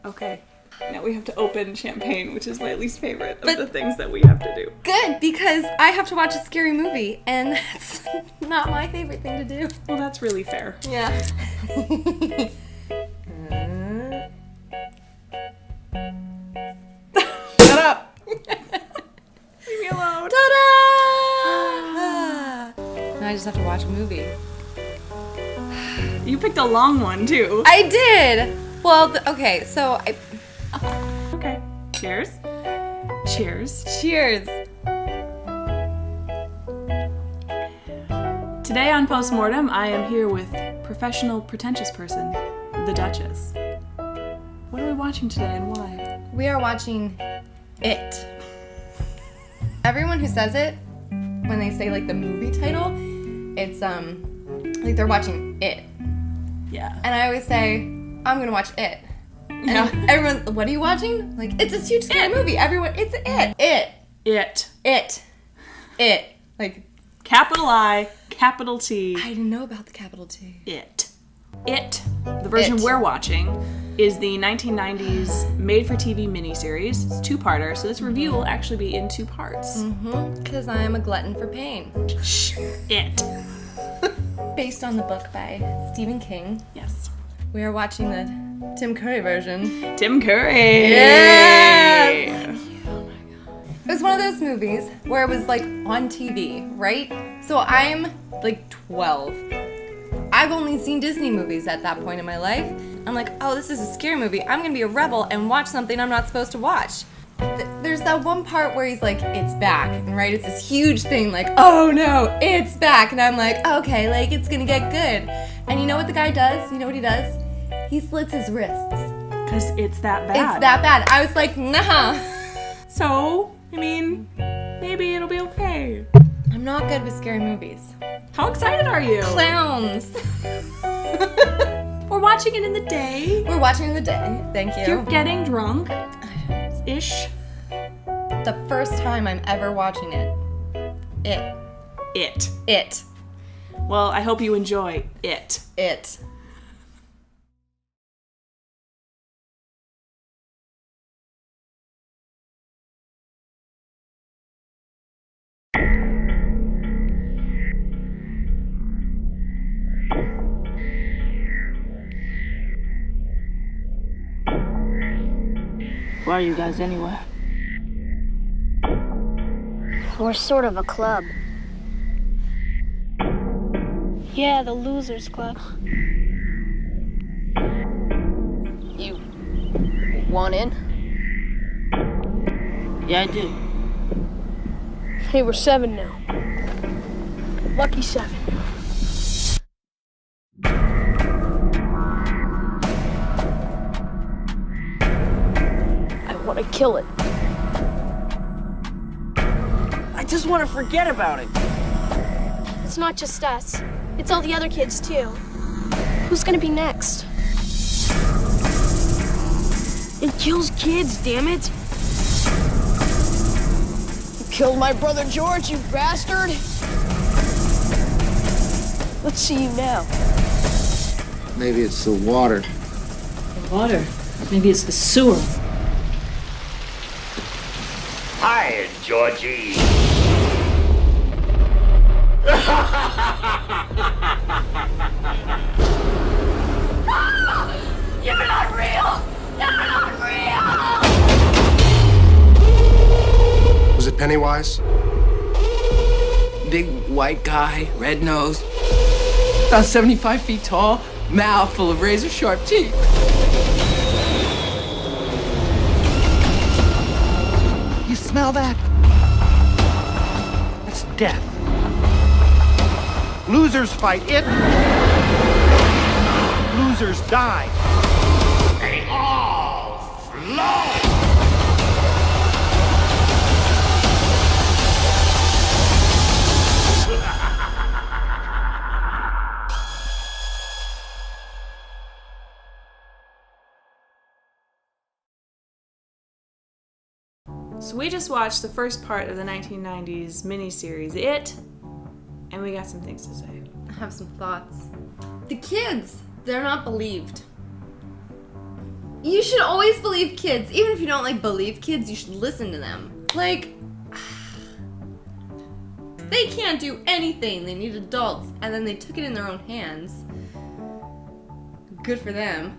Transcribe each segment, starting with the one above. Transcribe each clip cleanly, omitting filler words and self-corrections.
Okay. Now we have to open champagne, which is my least favorite of the things that we have to do. Good, because I have to watch a scary movie, and that's not my favorite thing to do. Well, that's really fair. Yeah. Shut up! Leave me alone. Ta-da! Now I just have to watch a movie. You picked a long one, too. I did! Well, okay, so I... Okay. Cheers. Cheers. Cheers. Today on Postmortem, I am here with professional pretentious person, the Duchess. What are we watching today and why? We are watching It. Everyone who says it, when they say like the movie title, it's like they're watching It. Yeah. And I always say, I'm gonna watch It. Yeah. And everyone, what are you watching? Like, it's a huge scary movie. Everyone, it's It. It. Like, capital I, capital T. I didn't know about the capital T. It. The version we're watching, is the 1990s made-for-TV miniseries. It's a two-parter, so this review will actually be in two parts. Because I am a glutton for pain. It. Based on the book by Stephen King. Yes. We are watching the Tim Curry version. Tim Curry! Yeah! Oh my god. It was one of those movies where it was like on TV, right? So I'm like 12. I've only seen Disney movies at that point in my life. I'm like, oh, this is a scary movie. I'm gonna be a rebel and watch something I'm not supposed to watch. There's that one part where he's like, it's back, and right, it's this huge thing, like, oh no, it's back, and I'm like, okay, like, it's gonna get good. And you know what the guy does? You know what he does? He slits his wrists. Because it's that bad. It's that bad. I was like, nah. So, I mean, maybe it'll be okay. I'm not good with scary movies. How excited are you? Clowns. We're watching it in the day. We're watching in the day. Thank you. You're getting drunk-ish. The first time I'm ever watching it. It. Well, I hope you enjoy it. Why are you guys anywhere? We're sort of a club. Yeah, the Losers Club. You want in? Yeah, I do. Hey, we're 7 now. Lucky 7. I want to kill it. I just want to forget about it. It's not just us. It's all the other kids, too. Who's gonna be next? It kills kids, damn it. You killed my brother George, you bastard. Let's see you now. Maybe it's the water. The water? Maybe it's the sewer. Hi, Georgie. You're not real! You're not real! Was it Pennywise? Big white guy, red nose, about 75 feet tall, mouth full of razor sharp teeth. You smell that? That's death. Losers fight it. Losers die. They all flow! So we just watched the first part of the 1990s miniseries, It, and we got some things to say. I have some thoughts. The kids, they're not believed. You should always believe kids. Even if you don't like believe kids, you should listen to them. Like, they can't do anything. They need adults. And then they took it in their own hands. Good for them.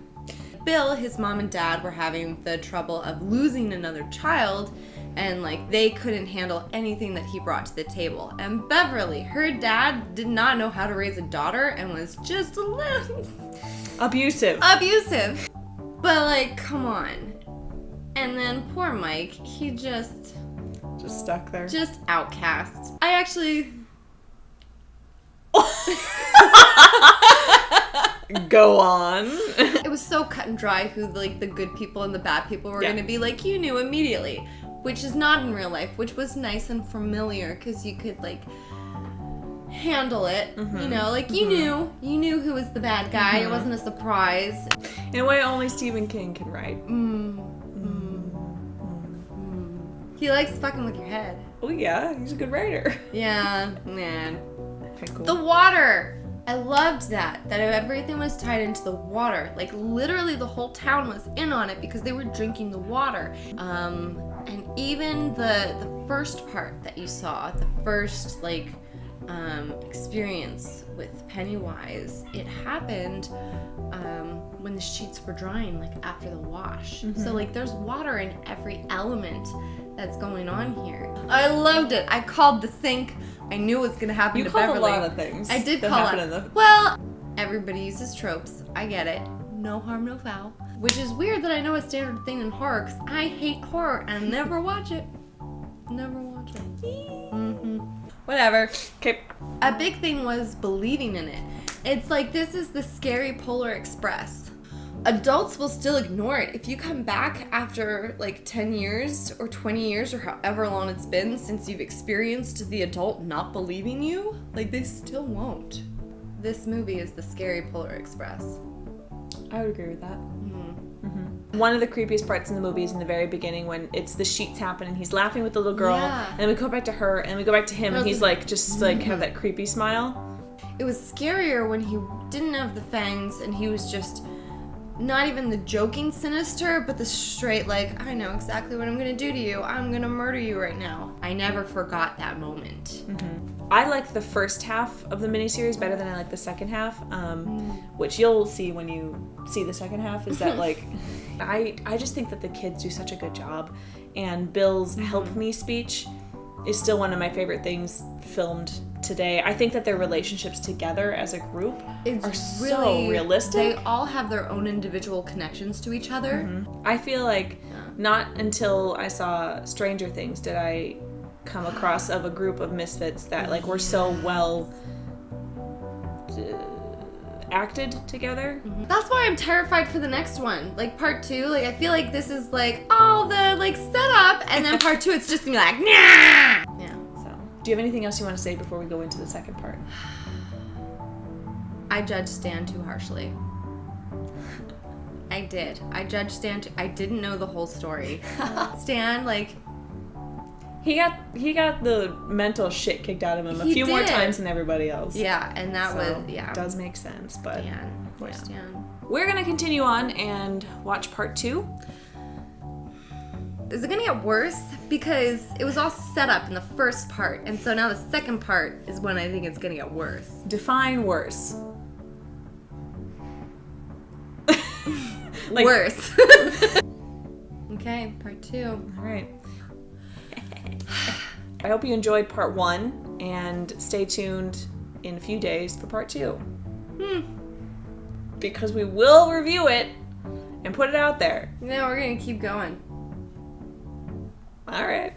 Bill, his mom and dad were having the trouble of losing another child, and like they couldn't handle anything that he brought to the table. And Beverly, her dad, did not know how to raise a daughter and was just a little abusive. But like, come on. And then poor Mike, he just stuck there. Just outcast. I actually Go on. It was so cut and dry who like the good people and the bad people were gonna be. Like, you knew immediately, which is not in real life, which was nice and familiar because you could like handle it. You know, like you knew who was the bad guy. It wasn't a surprise. In a way only Stephen King can write. He likes fucking with your head. Oh yeah, he's a good writer. Yeah, man. Okay, cool. The water. I loved that everything was tied into the water. Like literally the whole town was in on it because they were drinking the water. And even the first part that you saw, the first like experience with Pennywise, it happened when the sheets were drying, like after the wash. So like there's water in every element that's going on here. I loved it. I called the sink. I knew it was gonna happen You to called Beverly. a lot of things. I did that call happen it. Well, everybody uses tropes. I get it. No harm, no foul. Which is weird that I know a standard thing in horror, because I hate horror and I never watch it. Never watch it. Whatever. Okay. A big thing was believing in it. It's like, this is the scary Polar Express. Adults will still ignore it. If you come back after like 10 years or 20 years or however long it's been since you've experienced the adult not believing you, like they still won't. This movie is the scary Polar Express. I would agree with that. One of the creepiest parts in the movie is in the very beginning when it's the sheets happen and he's laughing with the little girl, and then we go back to her and we go back to him and he's like just like have that creepy smile. It was scarier when he didn't have the fangs and he was just not even the joking sinister, but the straight like, I know exactly what I'm gonna do to you. I'm gonna murder you right now. I never forgot that moment. I like the first half of the miniseries better than I like the second half, which you'll see when you see the second half, is that like, I just think that the kids do such a good job, and Bill's help me speech is still one of my favorite things filmed today. I think that their relationships together as a group are so realistic. They all have their own individual connections to each other. I feel like not until I saw Stranger Things did I come across of a group of misfits that like were so well acted together. That's why I'm terrified for the next one. Like part 2, like I feel like this is like all the like setup, and then part 2 it's just gonna be like, nah! Yeah. So, do you have anything else you want to say before we go into the second part? I judged Stan too harshly. I did. I judged Stan I didn't know the whole story. Stan, like, he got the mental shit kicked out of him a few more times than everybody else. Yeah, and that was does make sense, but Stan, poor Stan. We're gonna continue on and watch part 2. Is it gonna get worse? Because it was all set up in the first part, and so now the second part is when I think it's gonna get worse. Define worse. Like, worse. Okay, part 2. All right. I hope you enjoyed part 1 and stay tuned in a few days for part 2. Because we will review it and put it out there. No, we're gonna keep going. All right.